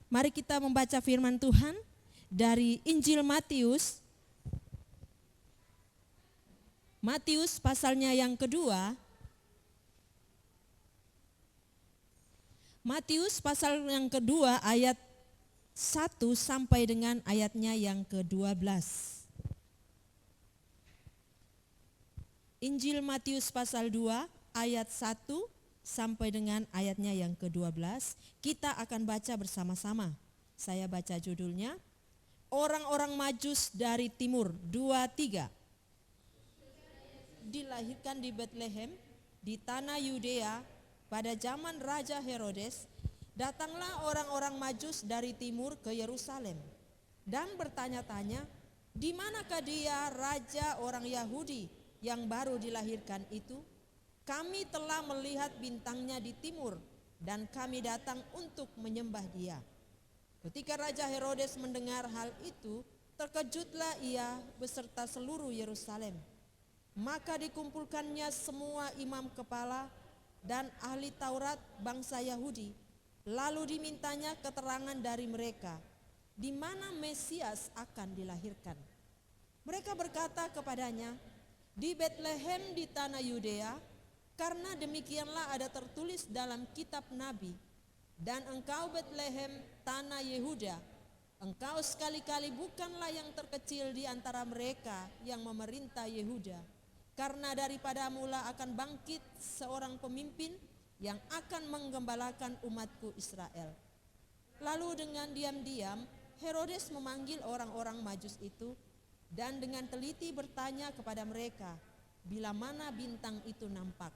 Mari kita membaca firman Tuhan dari Injil Matius. Matius pasalnya yang kedua. Matius pasal yang kedua ayat 1 sampai dengan ayatnya yang ke-12. Injil Matius pasal 2 ayat 1 sampai dengan ayatnya yang ke-12. Kita akan baca bersama-sama. Saya baca judulnya, Orang-orang Majus dari Timur, 2-3. Dilahirkan di Betlehem, di tanah Yudea, pada zaman Raja Herodes, datanglah orang-orang Majus dari timur ke Yerusalem dan bertanya-tanya, di manakah dia raja orang Yahudi yang baru dilahirkan itu? Kami telah melihat bintangnya di timur dan kami datang untuk menyembah dia. Ketika Raja Herodes mendengar hal itu, terkejutlah ia beserta seluruh Yerusalem. Maka dikumpulkannya semua imam kepala dan ahli Taurat bangsa Yahudi. Lalu dimintanya keterangan dari mereka, di mana Mesias akan dilahirkan. Mereka berkata kepadanya, di Betlehem di tanah Yudea, karena demikianlah ada tertulis dalam kitab Nabi, dan engkau Betlehem tanah Yehuda, engkau sekali-kali bukanlah yang terkecil di antara mereka yang memerintah Yehuda, karena daripada mula akan bangkit seorang pemimpin yang akan menggembalakan umatku Israel. Lalu dengan diam-diam Herodes memanggil orang-orang Majus itu dan dengan teliti bertanya kepada mereka, bila mana bintang itu nampak.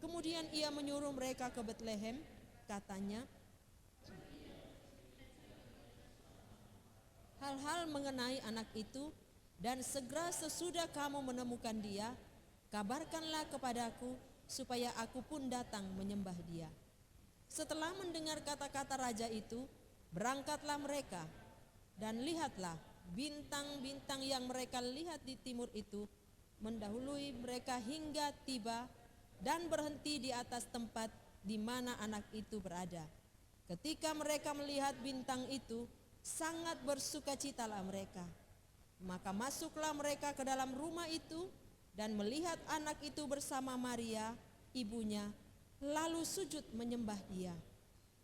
Kemudian ia menyuruh mereka ke Betlehem, katanya, hal-hal mengenai anak itu, dan segera sesudah kamu menemukan dia, kabarkanlah kepadaku, supaya aku pun datang menyembah dia. Setelah mendengar kata-kata raja itu, berangkatlah mereka, dan lihatlah, bintang-bintang yang mereka lihat di timur itu, mendahului mereka hingga tiba, dan berhenti di atas tempat di mana anak itu berada. Ketika mereka melihat bintang itu, sangat bersukacitalah mereka. Maka masuklah mereka ke dalam rumah itu dan melihat anak itu bersama Maria, ibunya, lalu sujud menyembah dia.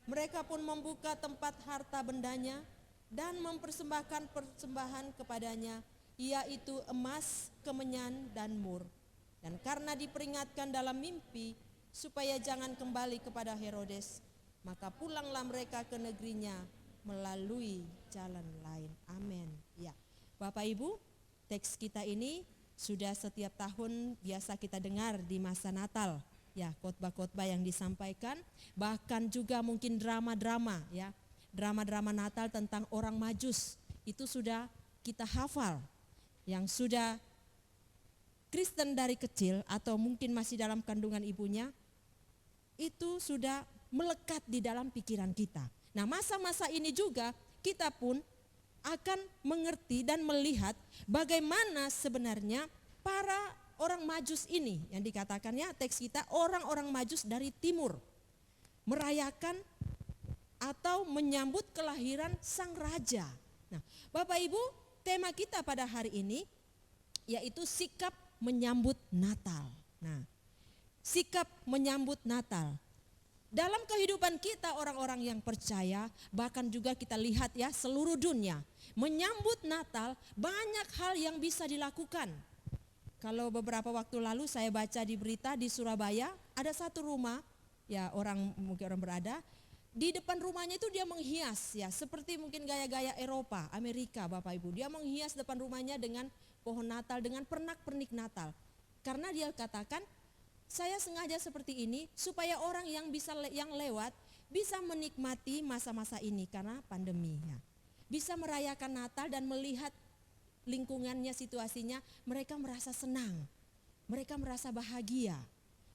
Mereka pun membuka tempat harta bendanya dan mempersembahkan persembahan kepadanya, yaitu emas, kemenyan, dan mur. Dan karena diperingatkan dalam mimpi supaya jangan kembali kepada Herodes, maka pulanglah mereka ke negerinya melalui jalan lain. Amin. Ya, Bapak Ibu, teks kita ini sudah setiap tahun biasa kita dengar di masa Natal. Ya, khotbah-khotbah yang disampaikan, bahkan juga mungkin drama-drama, ya, drama-drama Natal tentang orang Majus itu sudah kita hafal. Yang sudah Kristen dari kecil atau mungkin masih dalam kandungan ibunya, itu sudah melekat di dalam pikiran kita. Nah, masa-masa ini juga kita pun akan mengerti dan melihat bagaimana sebenarnya para orang Majus ini, yang dikatakannya teks kita orang-orang Majus dari timur, merayakan atau menyambut kelahiran sang raja. Nah, Bapak Ibu, tema kita pada hari ini yaitu sikap menyambut Natal. Nah, sikap menyambut Natal. Dalam kehidupan kita orang-orang yang percaya, bahkan juga kita lihat ya seluruh dunia, menyambut Natal banyak hal yang bisa dilakukan. Kalau beberapa waktu lalu saya baca di berita di Surabaya, ada satu rumah, ya mungkin orang berada, di depan rumahnya itu dia menghias ya seperti mungkin gaya-gaya Eropa, Amerika Bapak Ibu. Dia menghias depan rumahnya dengan pohon Natal, dengan pernak-pernik Natal. Karena dia katakan, saya sengaja seperti ini supaya orang yang lewat bisa menikmati masa-masa ini karena pandeminya. Bisa merayakan Natal dan melihat lingkungannya, situasinya, mereka merasa senang. Mereka merasa bahagia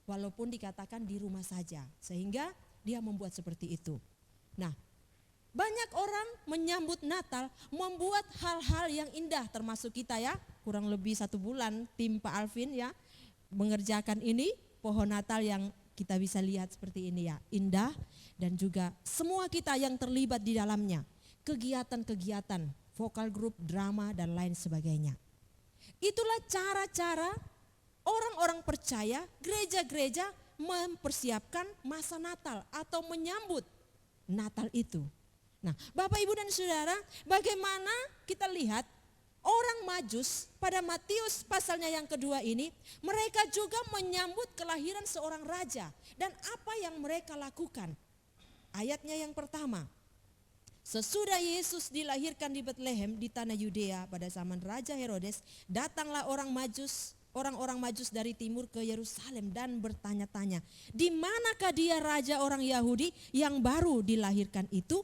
walaupun dikatakan di rumah saja. Sehingga dia membuat seperti itu. Nah, banyak orang menyambut Natal membuat hal-hal yang indah, termasuk kita ya, kurang lebih 1 bulan tim Pak Alvin ya mengerjakan ini pohon Natal yang kita bisa lihat seperti ini ya, indah, dan juga semua kita yang terlibat di dalamnya, kegiatan-kegiatan, vokal group, drama, dan lain sebagainya. Itulah cara-cara orang-orang percaya, gereja-gereja mempersiapkan masa Natal atau menyambut Natal itu. Nah, Bapak, Ibu, dan Saudara, bagaimana kita lihat orang Majus pada Matius pasalnya yang kedua ini, mereka juga menyambut kelahiran seorang raja. Dan apa yang mereka lakukan? Ayatnya yang pertama, sesudah Yesus dilahirkan di Betlehem di tanah Yudea pada zaman Raja Herodes, datanglah orang-orang Majus dari timur ke Yerusalem dan bertanya-tanya, di manakah dia raja orang Yahudi yang baru dilahirkan itu?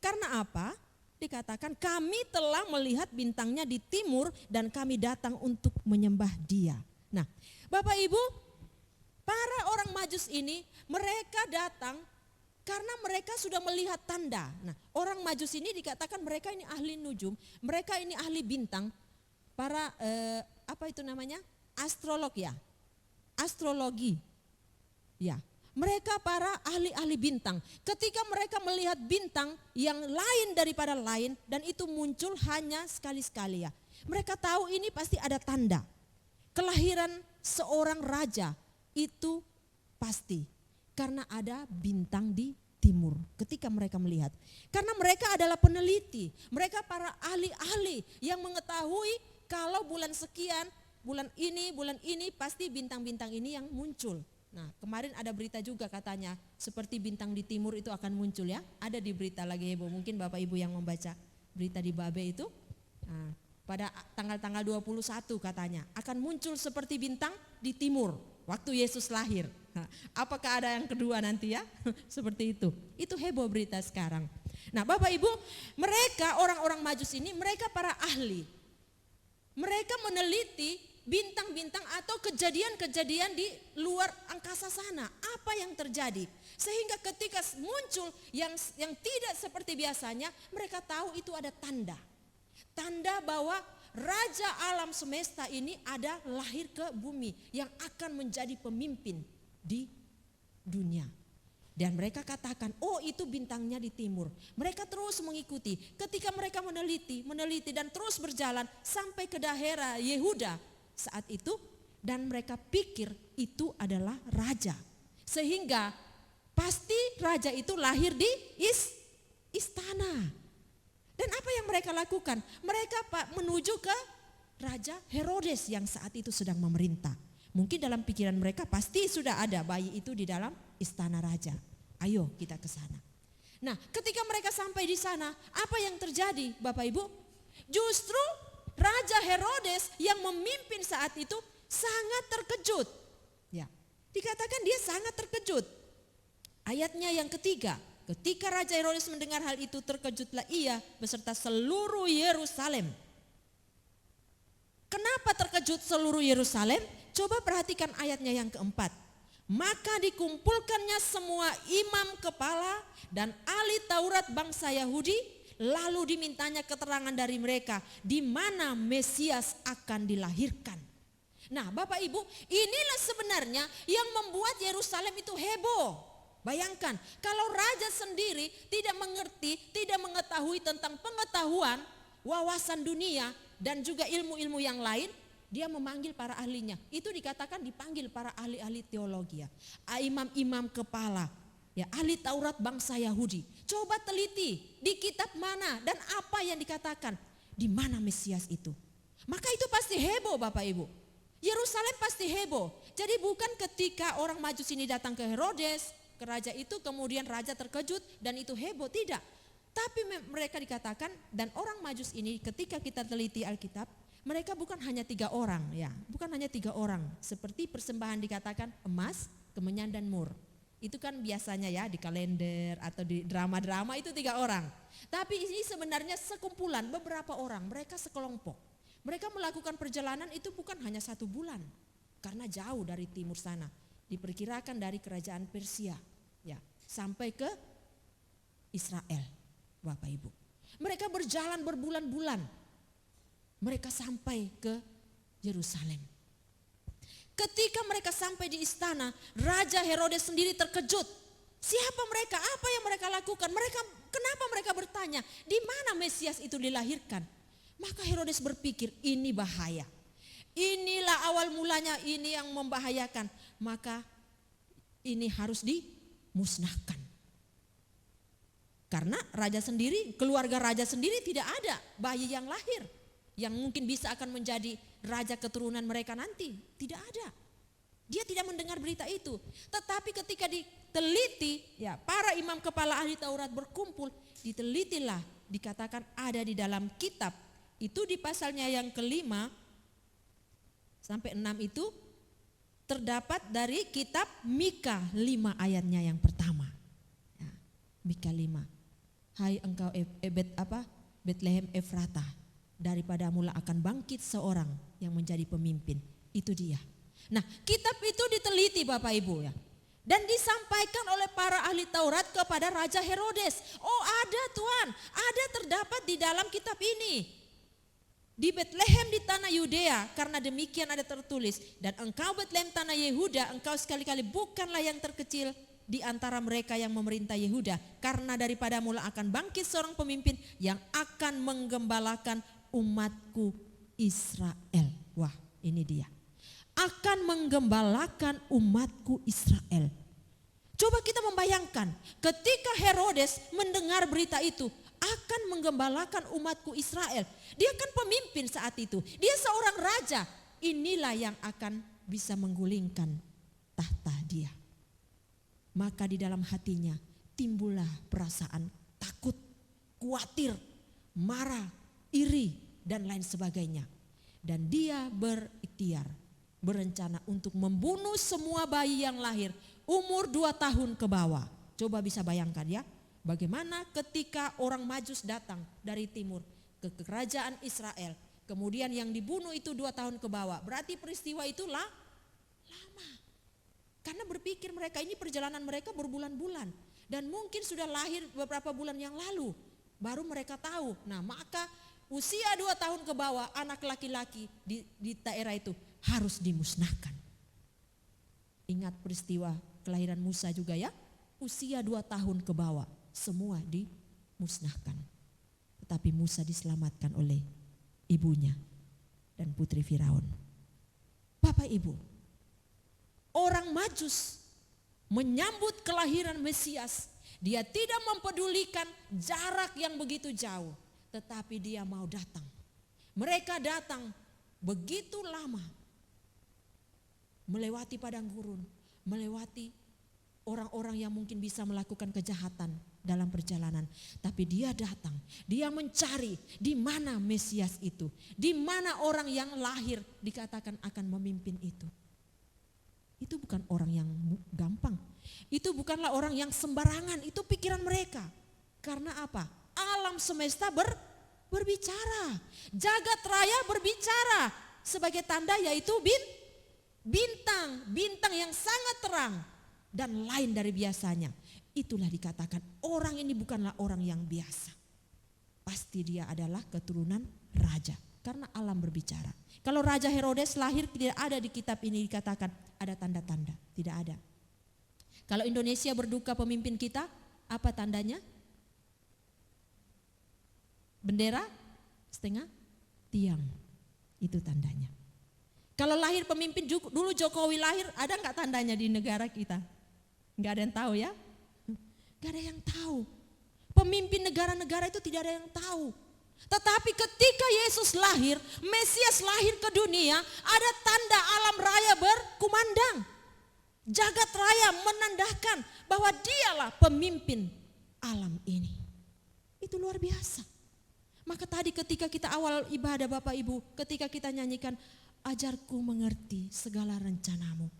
Karena apa? Dikatakan kami telah melihat bintangnya di timur dan kami datang untuk menyembah dia. Nah, Bapak Ibu, para orang Majus ini mereka datang karena mereka sudah melihat tanda. Nah, orang Majus ini dikatakan mereka ini ahli nujum, mereka ini ahli bintang, para astrolog ya, astrologi ya. Mereka para ahli-ahli bintang. Ketika mereka melihat bintang yang lain daripada lain dan itu muncul hanya sekali-sekali ya. Mereka tahu ini pasti ada tanda. Kelahiran seorang raja itu pasti. Karena ada bintang di timur ketika mereka melihat. Karena mereka adalah peneliti. Mereka para ahli-ahli yang mengetahui kalau bulan sekian, bulan ini pasti bintang-bintang ini yang muncul. Nah, kemarin ada berita juga katanya seperti bintang di timur itu akan muncul ya. Ada di berita lagi heboh, mungkin Bapak Ibu yang membaca berita di Babe itu. Nah, pada tanggal 21 katanya akan muncul seperti bintang di timur waktu Yesus lahir. Nah, apakah ada yang kedua nanti ya? Seperti itu. Itu heboh berita sekarang. Nah, Bapak Ibu, mereka orang-orang Majus ini mereka para ahli. Mereka meneliti bintang-bintang atau kejadian-kejadian di luar angkasa sana. Apa yang terjadi? Sehingga ketika muncul yang tidak seperti biasanya, mereka tahu itu ada tanda. Tanda bahwa Raja alam semesta ini ada lahir ke bumi yang akan menjadi pemimpin di dunia. Dan mereka katakan, oh itu bintangnya di timur. Mereka terus mengikuti. Ketika mereka meneliti dan terus berjalan sampai ke daerah Yehuda saat itu, dan mereka pikir itu adalah raja. Sehingga pasti raja itu lahir di istana. Dan apa yang mereka lakukan? Mereka menuju ke Raja Herodes yang saat itu sedang memerintah. Mungkin dalam pikiran mereka pasti sudah ada bayi itu di dalam istana raja. Ayo kita ke sana. Nah, ketika mereka sampai di sana, apa yang terjadi Bapak Ibu? Justru Raja Herodes yang memimpin saat itu sangat terkejut. Ya, dikatakan dia sangat terkejut. Ayatnya yang ketiga, ketika Raja Herodes mendengar hal itu, terkejutlah ia beserta seluruh Yerusalem. Kenapa terkejut seluruh Yerusalem? Coba perhatikan ayatnya yang keempat. Maka dikumpulkannya semua imam kepala dan ahli Taurat bangsa Yahudi, lalu dimintanya keterangan dari mereka di mana Mesias akan dilahirkan. Nah, Bapak Ibu, inilah sebenarnya yang membuat Yerusalem itu heboh. Bayangkan, kalau raja sendiri tidak mengerti, tidak mengetahui tentang pengetahuan, wawasan dunia dan juga ilmu-ilmu yang lain, dia memanggil para ahlinya. Itu dikatakan dipanggil para ahli-ahli teologi ya. Imam-imam kepala, ya, ahli Taurat bangsa Yahudi. Coba teliti di kitab mana dan apa yang dikatakan, di mana Mesias itu. Maka itu pasti heboh Bapak Ibu. Yerusalem pasti heboh. Jadi bukan ketika orang Majus ini datang ke Herodes, ke raja itu, kemudian raja terkejut dan itu heboh, tidak. Tapi mereka dikatakan, dan orang Majus ini ketika kita teliti Alkitab, mereka bukan hanya 3 orang ya, bukan hanya 3 orang. Seperti persembahan dikatakan emas, kemenyan dan mur. Itu kan biasanya ya di kalender atau di drama-drama itu 3 orang. Tapi ini sebenarnya sekumpulan beberapa orang, mereka sekelompok. Mereka melakukan perjalanan itu bukan hanya 1 bulan, karena jauh dari timur sana. Diperkirakan dari kerajaan Persia ya, sampai ke Israel, Bapak Ibu. Mereka berjalan berbulan-bulan. Mereka sampai ke Yerusalem. Ketika mereka sampai di istana, Raja Herodes sendiri terkejut. Siapa mereka? Apa yang mereka lakukan? Kenapa mereka bertanya, di mana Mesias itu dilahirkan? Maka Herodes berpikir, ini bahaya. Inilah awal mulanya, ini yang membahayakan. Maka ini harus dimusnahkan. Karena raja sendiri, keluarga raja sendiri tidak ada bayi yang lahir yang mungkin bisa akan menjadi raja keturunan mereka nanti. Tidak ada. Dia tidak mendengar berita itu. Tetapi ketika diteliti, ya para imam kepala ahli Taurat berkumpul, ditelitilah, dikatakan ada di dalam kitab. Itu di pasalnya yang ke-5 sampai 6 itu terdapat dari kitab Mika 5 ayatnya yang pertama. Ya, Mika 5. Hai engkau Betlehem Efrata, daripada mula akan bangkit seorang yang menjadi pemimpin. Itu dia. Nah, kitab itu diteliti Bapak Ibu ya. Dan disampaikan oleh para ahli Taurat kepada Raja Herodes. Oh ada Tuhan, ada terdapat di dalam kitab ini. Di Betlehem di tanah Yudea, karena demikian ada tertulis. Dan engkau Betlehem tanah Yehuda, engkau sekali-kali bukanlah yang terkecil di antara mereka yang memerintah Yehuda. Karena daripada mula akan bangkit seorang pemimpin yang akan menggembalakan umatku Israel. Wah ini dia. Akan menggembalakan umatku Israel. Coba kita membayangkan ketika Herodes mendengar berita itu, akan menggembalakan umatku Israel. Dia kan pemimpin saat itu, dia seorang raja. Inilah yang akan bisa menggulingkan tahta dia. Maka di dalam hatinya timbullah perasaan takut, khawatir, marah, iri dan lain sebagainya. Dan dia berikhtiar, berencana untuk membunuh semua bayi yang lahir umur 2 tahun ke bawah. Coba bisa bayangkan ya, bagaimana ketika orang Majus datang dari timur ke kerajaan Israel, kemudian yang dibunuh itu 2 tahun ke bawah. Berarti peristiwa itu lama. Karena berpikir mereka ini perjalanan mereka berbulan-bulan. Dan mungkin sudah lahir beberapa bulan yang lalu, baru mereka tahu. Nah maka usia 2 tahun ke bawah anak laki-laki di daerah itu harus dimusnahkan. Ingat peristiwa kelahiran Musa juga ya, usia 2 tahun ke bawah semua dimusnahkan. Tetapi Musa diselamatkan oleh ibunya dan putri Firaun. Bapak Ibu, orang Majus menyambut kelahiran Mesias. Dia tidak mempedulikan jarak yang begitu jauh, tetapi dia mau datang. Mereka datang begitu lama, melewati padang gurun, melewati orang-orang yang mungkin bisa melakukan kejahatan dalam perjalanan. Tapi dia datang, dia mencari di mana Mesias itu, di mana orang yang lahir dikatakan akan memimpin itu. Itu bukan orang yang gampang, itu bukanlah orang yang sembarangan, itu pikiran mereka. Karena apa? Alam semesta berbicara, jagat raya berbicara, sebagai tanda yaitu bintang yang sangat terang dan lain dari biasanya. Itulah dikatakan orang ini bukanlah orang yang biasa. Pasti dia adalah keturunan raja, karena alam berbicara. Kalau Raja Herodes lahir tidak ada di kitab ini dikatakan ada tanda-tanda, tidak ada. Kalau Indonesia berduka pemimpin kita, apa tandanya? Bendera setengah tiang, itu tandanya. Kalau lahir pemimpin dulu Jokowi lahir, ada nggak tandanya di negara kita? Nggak ada yang tahu ya? Nggak ada yang tahu. Pemimpin negara-negara itu tidak ada yang tahu. Tetapi ketika Yesus lahir, Mesias lahir ke dunia, ada tanda alam raya berkumandang. Jagat raya menandakan bahwa dialah pemimpin alam ini. Itu luar biasa. Maka tadi ketika kita awal ibadah Bapak Ibu, ketika kita nyanyikan, ajarku mengerti segala rencanamu,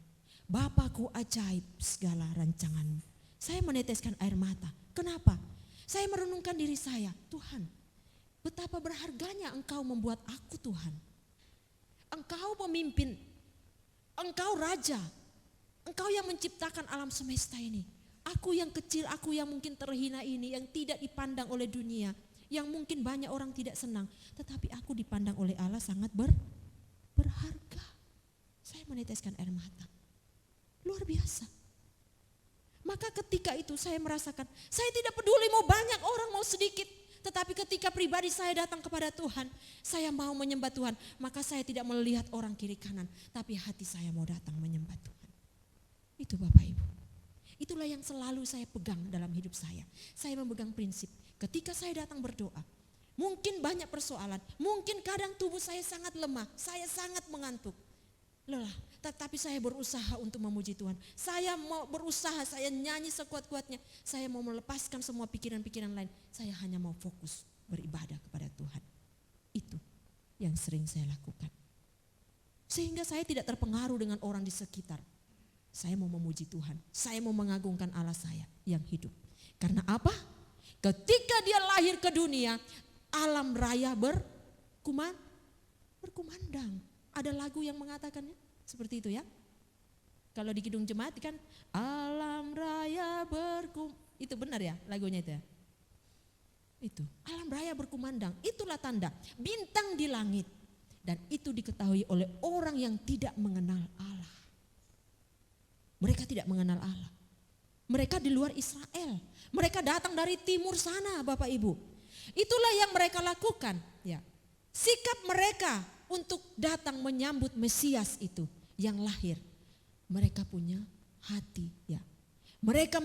Bapakku ajaib segala rancanganmu. Saya meneteskan air mata. Kenapa? Saya merenungkan diri saya, Tuhan, betapa berharganya Engkau membuat aku Tuhan. Engkau pemimpin, Engkau raja, Engkau yang menciptakan alam semesta ini. Aku yang kecil, aku yang mungkin terhina ini, yang tidak dipandang oleh dunia, yang mungkin banyak orang tidak senang. Tetapi aku dipandang oleh Allah sangat berharga. Saya meneteskan air mata. Luar biasa. Maka ketika itu saya merasakan, saya tidak peduli mau banyak orang mau sedikit. Tetapi ketika pribadi saya datang kepada Tuhan, saya mau menyembah Tuhan. Maka saya tidak melihat orang kiri kanan, tapi hati saya mau datang menyembah Tuhan. Itu Bapak Ibu. Itulah yang selalu saya pegang dalam hidup saya. Saya memegang prinsip, ketika saya datang berdoa, mungkin banyak persoalan, mungkin kadang tubuh saya sangat lemah, saya sangat mengantuk. Lelah, tetapi saya berusaha untuk memuji Tuhan. Saya mau berusaha, saya nyanyi sekuat-kuatnya. Saya mau melepaskan semua pikiran-pikiran lain. Saya hanya mau fokus beribadah kepada Tuhan. Itu yang sering saya lakukan. Sehingga saya tidak terpengaruh dengan orang di sekitar. Saya mau memuji Tuhan. Saya mau mengagungkan Allah saya yang hidup. Karena apa? Ketika dia lahir ke dunia, alam raya berkumandang. Ada lagu yang mengatakannya seperti itu ya. Kalau di Kidung Jemaat kan alam raya itu benar ya lagunya itu ya. Itu alam raya berkumandang, itulah tanda bintang di langit. Dan itu diketahui oleh orang yang tidak mengenal Allah. Mereka tidak mengenal Allah. Mereka di luar Israel. Mereka datang dari timur sana Bapak Ibu. Itulah yang mereka lakukan ya. Sikap mereka untuk datang menyambut Mesias itu yang lahir. Mereka punya hati ya. Mereka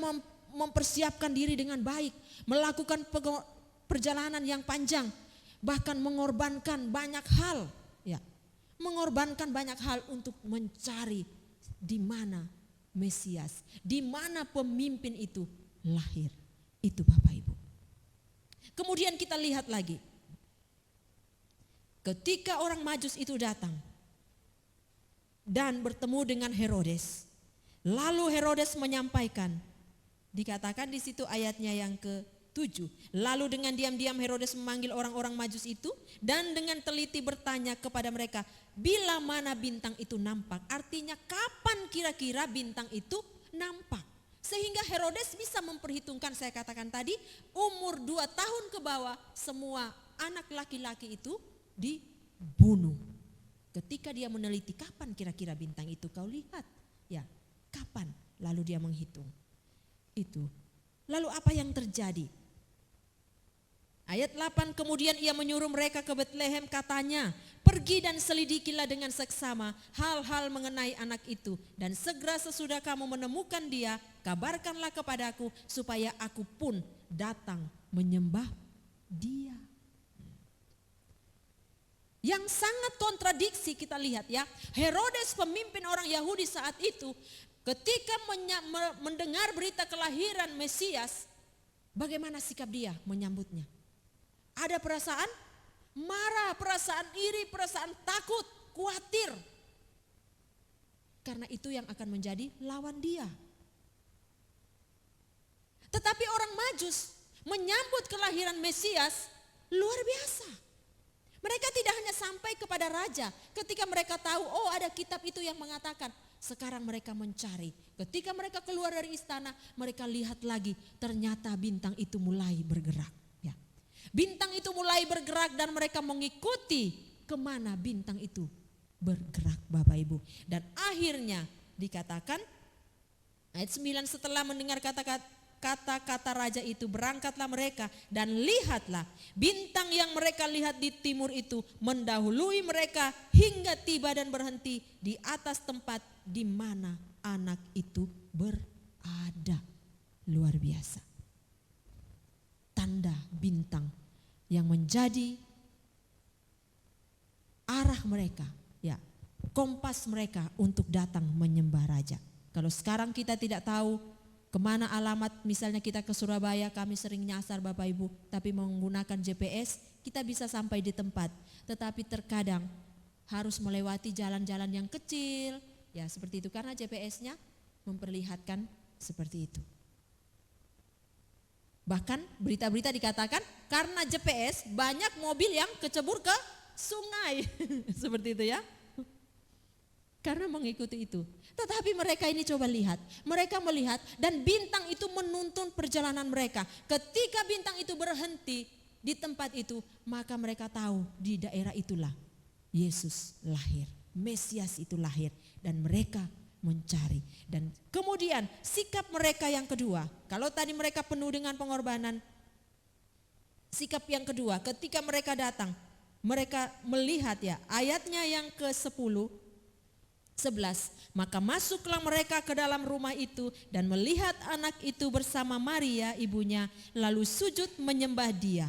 mempersiapkan diri dengan baik, melakukan perjalanan yang panjang, bahkan mengorbankan banyak hal ya. Mengorbankan banyak hal untuk mencari di mana Mesias, di mana pemimpin itu lahir. Itu Bapak Ibu. Kemudian kita lihat lagi. Ketika orang Majus itu datang dan bertemu dengan Herodes, lalu Herodes menyampaikan, dikatakan di situ ayatnya yang ke-7, lalu dengan diam-diam Herodes memanggil orang-orang Majus itu dan dengan teliti bertanya kepada mereka, bila mana bintang itu nampak? Artinya kapan kira-kira bintang itu nampak? Sehingga Herodes bisa memperhitungkan, saya katakan tadi, umur 2 tahun ke bawah semua anak laki-laki itu dibunuh. Ketika dia meneliti kapan kira-kira bintang itu kau lihat, ya kapan? Lalu dia menghitung itu. Lalu apa yang terjadi? Ayat 8, kemudian ia menyuruh mereka ke Betlehem, katanya, pergi dan selidikilah dengan seksama hal-hal mengenai anak itu, dan segera sesudah kamu menemukan dia, kabarkanlah kepadaku supaya aku pun datang menyembah dia. Yang sangat kontradiksi kita lihat ya. Herodes pemimpin orang Yahudi saat itu ketika mendengar berita kelahiran Mesias, bagaimana sikap dia menyambutnya? Ada perasaan marah, perasaan iri, perasaan takut, khawatir. Karena itu yang akan menjadi lawan dia. Tetapi orang Majus menyambut kelahiran Mesias luar biasa. Mereka tidak hanya sampai kepada raja ketika mereka tahu, oh ada kitab itu yang mengatakan. Sekarang mereka mencari. Ketika mereka keluar dari istana, mereka lihat lagi, ternyata bintang itu mulai bergerak. Ya. Bintang itu mulai bergerak dan mereka mengikuti kemana bintang itu bergerak Bapak Ibu. Dan akhirnya dikatakan, ayat 9, setelah mendengar kata-kata raja itu, berangkatlah mereka dan lihatlah bintang yang mereka lihat di timur itu mendahului mereka hingga tiba dan berhenti di atas tempat di mana anak itu berada. Luar biasa. Tanda bintang yang menjadi arah mereka, ya, kompas mereka untuk datang menyembah raja. Kalau sekarang kita tidak tahu kemana alamat, misalnya kita ke Surabaya, kami sering nyasar Bapak Ibu, tapi menggunakan GPS, kita bisa sampai di tempat. Tetapi terkadang harus melewati jalan-jalan yang kecil, ya seperti itu, karena GPS-nya memperlihatkan seperti itu. Bahkan berita-berita dikatakan karena GPS banyak mobil yang kecebur ke sungai, seperti itu ya. Karena mengikuti itu. Tetapi mereka ini coba lihat. Mereka melihat dan bintang itu menuntun perjalanan mereka. Ketika bintang itu berhenti di tempat itu, maka mereka tahu di daerah itulah Yesus lahir. Mesias itu lahir dan mereka mencari. Dan kemudian sikap mereka yang kedua, kalau tadi mereka penuh dengan pengorbanan, sikap yang kedua ketika mereka datang, mereka melihat ya, ayatnya yang ke-10, 11, maka masuklah mereka ke dalam rumah itu dan melihat anak itu bersama Maria ibunya, lalu sujud menyembah dia.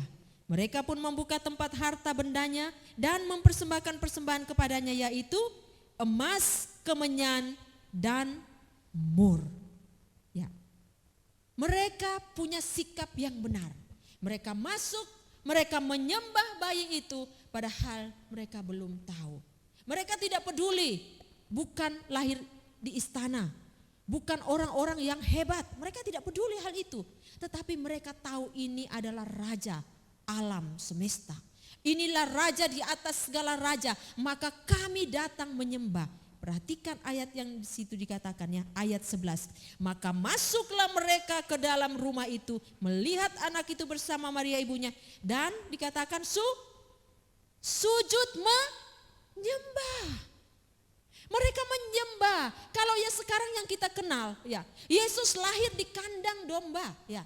Mereka pun membuka tempat harta bendanya dan mempersembahkan persembahan kepadanya, yaitu emas, kemenyan, dan mur. Ya. Mereka punya sikap yang benar. Mereka masuk, mereka menyembah bayi itu, padahal mereka belum tahu. Mereka tidak peduli. Bukan lahir di istana, bukan orang-orang yang hebat. Mereka tidak peduli hal itu. Tetapi mereka tahu ini adalah raja alam semesta. Inilah raja di atas segala raja. Maka kami datang menyembah. Perhatikan ayat yang di situ dikatakannya, ayat 11. Maka masuklah mereka ke dalam rumah itu, melihat anak itu bersama Maria ibunya. Dan dikatakan sujud menyembah. Mereka menyembah. Kalau ya sekarang yang kita kenal, ya, Yesus lahir di kandang domba, ya.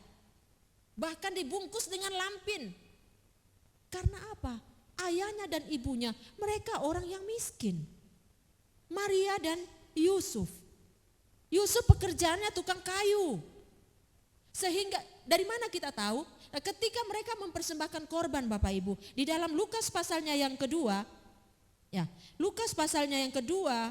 Bahkan dibungkus dengan lampin. Karena apa? Ayahnya dan ibunya, mereka orang yang miskin. Maria dan Yusuf. Yusuf pekerjaannya tukang kayu. Sehingga dari mana kita tahu? Nah, ketika mereka mempersembahkan korban Bapak Ibu, di dalam Lukas pasalnya yang kedua, ya, Lukas pasalnya yang kedua,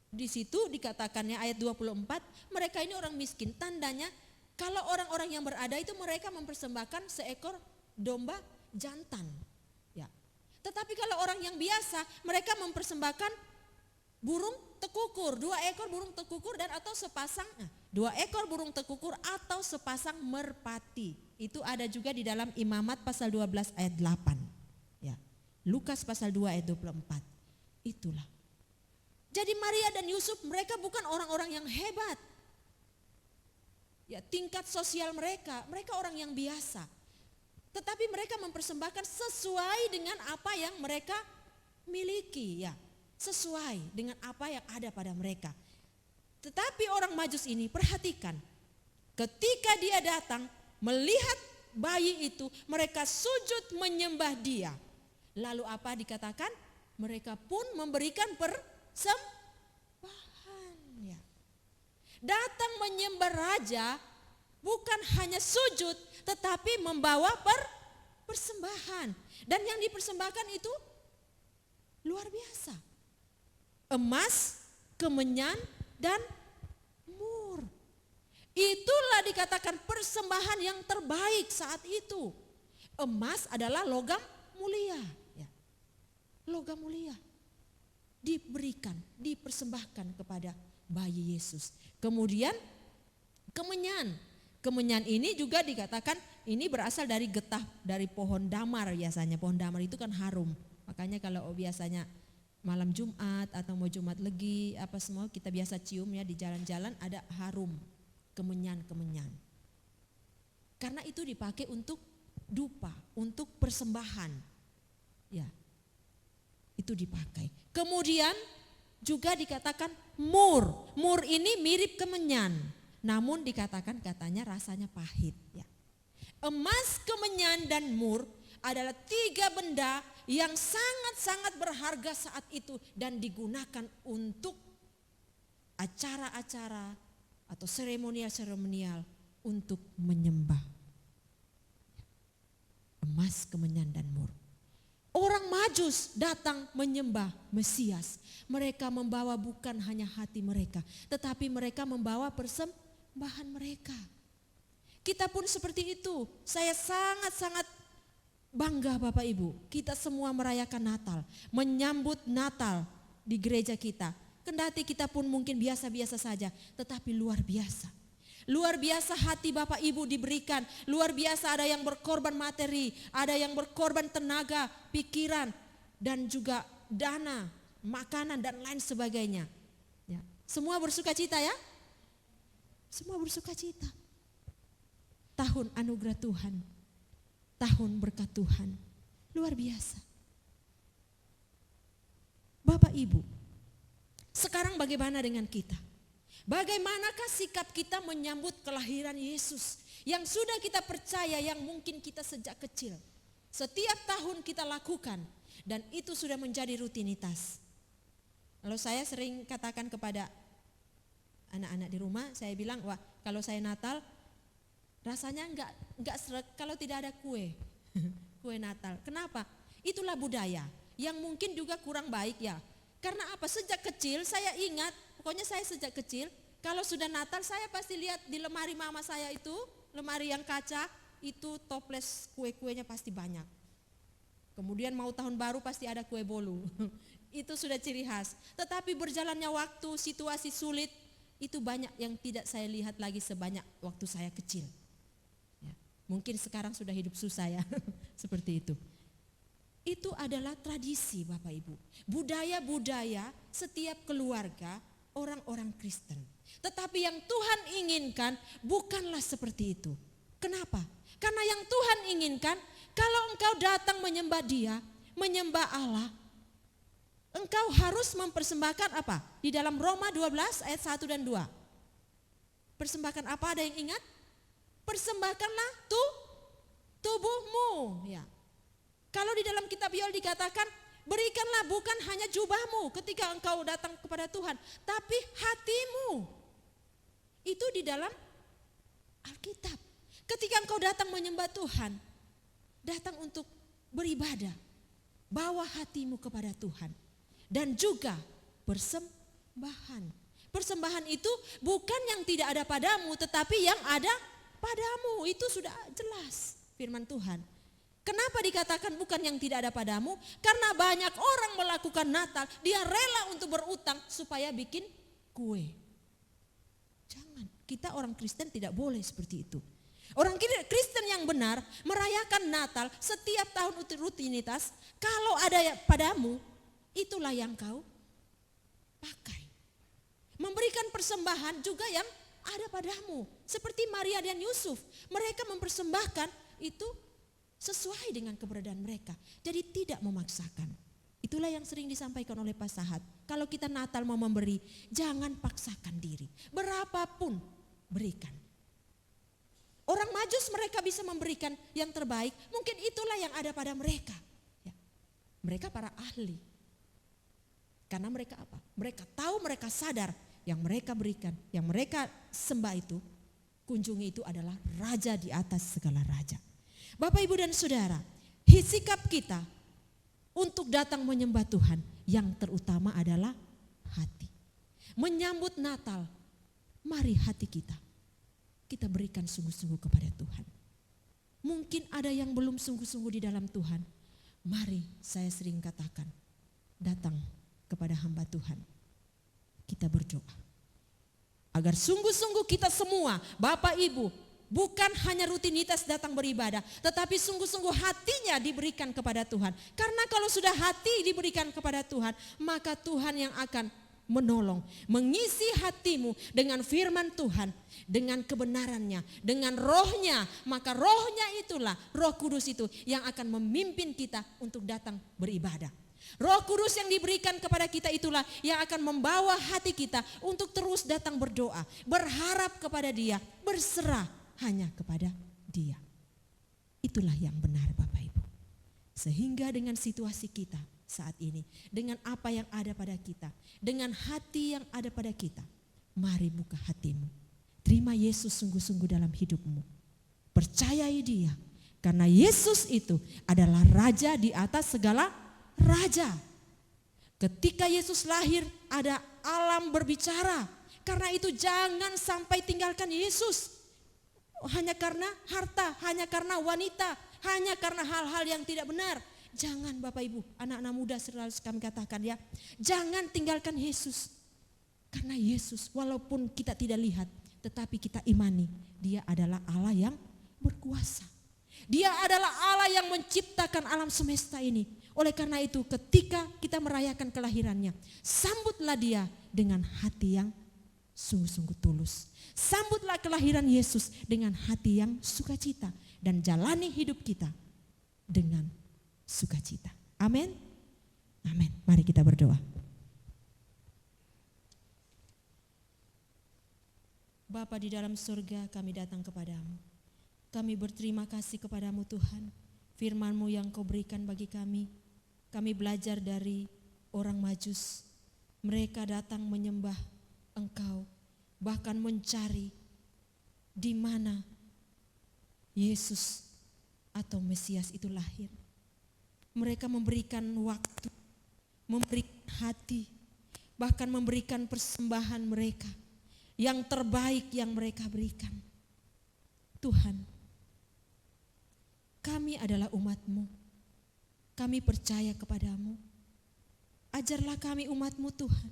di situ dikatakannya ayat 24, mereka ini orang miskin. Tandanya kalau orang-orang yang berada itu mereka mempersembahkan seekor domba jantan. Ya. Tetapi kalau orang yang biasa, mereka mempersembahkan burung tekukur, 2 ekor burung tekukur dan atau sepasang 2 ekor burung tekukur atau sepasang merpati. Itu ada juga di dalam Imamat pasal 12 ayat 8. Ya. Lukas pasal 2 ayat 24. Itulah. Jadi Maria dan Yusuf mereka bukan orang-orang yang hebat. Ya, tingkat sosial mereka orang yang biasa. Tetapi mereka mempersembahkan sesuai dengan apa yang mereka miliki, ya. Sesuai dengan apa yang ada pada mereka. Tetapi orang Majus ini perhatikan. Ketika dia datang melihat bayi itu, mereka sujud menyembah dia. Lalu apa dikatakan? Mereka pun memberikan persembahan. Ya. Datang menyembah raja bukan hanya sujud, tetapi membawa persembahan. Dan yang dipersembahkan itu luar biasa. Emas, kemenyan, dan mur. Itulah dikatakan persembahan yang terbaik saat itu. Emas adalah logam mulia. Ya. Logam mulia. Diberikan, dipersembahkan kepada bayi Yesus. Kemudian kemenyan. Kemenyan ini juga dikatakan ini berasal dari getah dari pohon damar biasanya. Pohon damar itu kan harum. Makanya kalau biasanya malam Jumat atau mau Jumat Legi apa semua kita biasa cium ya di jalan-jalan ada harum kemenyan-kemenyan. Karena itu dipakai untuk dupa, untuk persembahan. Ya. Itu dipakai. Kemudian juga dikatakan mur. Mur ini mirip kemenyan. Namun dikatakan katanya rasanya pahit. Ya. Emas, kemenyan, dan mur adalah 3 benda yang sangat-sangat berharga saat itu dan digunakan untuk acara-acara atau seremonial-seremonial untuk menyembah. Emas, kemenyan, dan mur. Orang Majus datang menyembah Mesias. Mereka membawa bukan hanya hati mereka, tetapi mereka membawa persembahan mereka. Kita pun seperti itu. Saya sangat-sangat bangga Bapak Ibu. Kita semua merayakan Natal, menyambut Natal di gereja kita. Kendati kita pun mungkin biasa-biasa saja, tetapi luar biasa. Luar biasa hati Bapak Ibu diberikan. Luar biasa ada yang berkorban materi, ada yang berkorban tenaga, pikiran, dan juga dana, makanan dan lain sebagainya. Ya. Semua bersuka cita ya? Semua bersuka cita. Tahun anugerah Tuhan, tahun berkat Tuhan, luar biasa. Bapak Ibu, sekarang bagaimana dengan kita? Bagaimanakah sikap kita menyambut kelahiran Yesus yang sudah kita percaya, yang mungkin kita sejak kecil setiap tahun kita lakukan dan itu sudah menjadi rutinitas. Lalu saya sering katakan kepada anak-anak di rumah, saya bilang, wah kalau saya Natal rasanya enggak seret kalau tidak ada kue. Kue Natal. Kenapa? Itulah budaya yang mungkin juga kurang baik ya. Karena apa? Sejak kecil saya ingat, pokoknya saya sejak kecil, kalau sudah Natal saya pasti lihat di lemari mama saya itu, lemari yang kaca, itu toples kue-kuenya pasti banyak. Kemudian mau tahun baru pasti ada kue bolu. Itu sudah ciri khas. Tetapi berjalannya waktu, situasi sulit, itu banyak yang tidak saya lihat lagi sebanyak waktu saya kecil. Ya, mungkin sekarang sudah hidup susah ya, seperti itu. Itu adalah tradisi Bapak Ibu, budaya-budaya setiap keluarga orang-orang Kristen. Tetapi yang Tuhan inginkan bukanlah seperti itu. Kenapa? Karena yang Tuhan inginkan, kalau engkau datang menyembah Dia, menyembah Allah, engkau harus mempersembahkan apa? Di dalam Roma 12 ayat 1 dan 2. Persembahkan apa, ada yang ingat? Persembahkanlah tubuhmu. Ya. Kalau di dalam kitab Yoel dikatakan, berikanlah bukan hanya jubahmu ketika engkau datang kepada Tuhan, tapi hatimu. Itu di dalam Alkitab. Ketika engkau datang menyembah Tuhan, datang untuk beribadah, bawa hatimu kepada Tuhan. Dan juga persembahan. Persembahan itu bukan yang tidak ada padamu, tetapi yang ada padamu. Itu sudah jelas firman Tuhan. Kenapa dikatakan bukan yang tidak ada padamu? Karena banyak orang melakukan Natal, dia rela untuk berutang supaya bikin kue. Jangan, kita orang Kristen tidak boleh seperti itu. Orang Kristen yang benar merayakan Natal setiap tahun rutinitas, kalau ada padamu, itulah yang kau pakai. Memberikan persembahan juga yang ada padamu. Seperti Maria dan Yusuf, mereka mempersembahkan itu sesuai dengan keberadaan mereka. Jadi tidak memaksakan. Itulah yang sering disampaikan oleh Pak Sahat. Kalau kita Natal mau memberi, jangan paksakan diri. Berapapun berikan. Orang Majus mereka bisa memberikan yang terbaik. Mungkin itulah yang ada pada mereka. Ya. Mereka para ahli. Karena mereka apa? Mereka tahu, mereka sadar yang mereka berikan, yang mereka sembah itu, kunjungi itu adalah raja di atas segala raja. Bapak, Ibu dan Saudara, sikap kita untuk datang menyembah Tuhan yang terutama adalah hati. Menyambut Natal, mari hati kita berikan sungguh-sungguh kepada Tuhan. Mungkin ada yang belum sungguh-sungguh di dalam Tuhan. Mari, saya sering katakan, datang kepada hamba Tuhan. Kita berdoa. Agar sungguh-sungguh kita semua, Bapak Ibu, bukan hanya rutinitas datang beribadah, tetapi sungguh-sungguh hatinya diberikan kepada Tuhan. Karena kalau sudah hati diberikan kepada Tuhan, maka Tuhan yang akan menolong, mengisi hatimu dengan firman Tuhan, dengan kebenarannya, dengan rohnya. Maka rohnya itulah, Roh Kudus itu yang akan memimpin kita untuk datang beribadah. Roh Kudus yang diberikan kepada kita itulah yang akan membawa hati kita untuk terus datang berdoa, berharap kepada Dia, berserah hanya kepada Dia. Itulah yang benar Bapak Ibu. Sehingga dengan situasi kita saat ini, dengan apa yang ada pada kita, dengan hati yang ada pada kita, mari buka hatimu. Terima Yesus sungguh-sungguh dalam hidupmu. Percayai Dia, karena Yesus itu adalah Raja di atas segala raja. Ketika Yesus lahir, ada alam berbicara. Karena itu jangan sampai tinggalkan Yesus. Hanya karena harta, hanya karena wanita, hanya karena hal-hal yang tidak benar. Jangan Bapak Ibu, anak-anak muda selalu kami katakan ya, jangan tinggalkan Yesus. Karena Yesus walaupun kita tidak lihat, tetapi kita imani, Dia adalah Allah yang berkuasa. Dia adalah Allah yang menciptakan alam semesta ini. Oleh karena itu ketika kita merayakan kelahirannya, sambutlah Dia dengan hati yang sungguh-sungguh tulus. Sambutlah kelahiran Yesus dengan hati yang sukacita dan jalani hidup kita dengan sukacita. Amin. Amin. Mari kita berdoa. Bapa di dalam surga, kami datang kepadamu. Kami berterima kasih kepadamu Tuhan, firman-Mu yang Kau berikan bagi kami. Kami belajar dari orang Majus. Mereka datang menyembah Engkau, bahkan mencari di mana Yesus atau Mesias itu lahir. Mereka memberikan waktu, memberikan hati, bahkan memberikan persembahan mereka yang terbaik yang mereka berikan. Tuhan, kami adalah umat-Mu. Kami percaya kepadamu. Ajarlah kami umat-Mu Tuhan,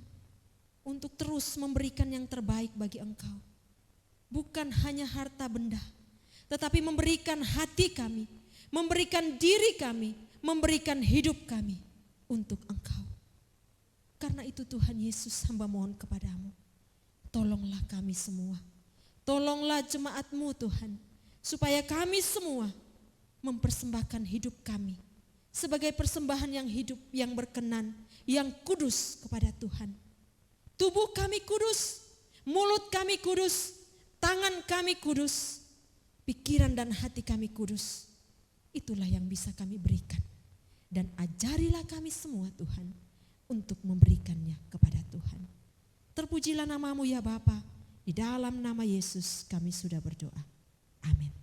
untuk terus memberikan yang terbaik bagi Engkau. Bukan hanya harta benda, tetapi memberikan hati kami, memberikan diri kami, memberikan hidup kami untuk Engkau. Karena itu Tuhan Yesus, hamba mohon kepadamu, tolonglah kami semua, tolonglah jemaat-Mu Tuhan, supaya kami semua mempersembahkan hidup kami sebagai persembahan yang hidup, yang berkenan, yang kudus kepada Tuhan. Tubuh kami kudus, mulut kami kudus, tangan kami kudus, pikiran dan hati kami kudus. Itulah yang bisa kami berikan. Dan ajarilah kami semua Tuhan untuk memberikannya kepada Tuhan. Terpujilah nama-Mu ya Bapa, di dalam nama Yesus kami sudah berdoa. Amin.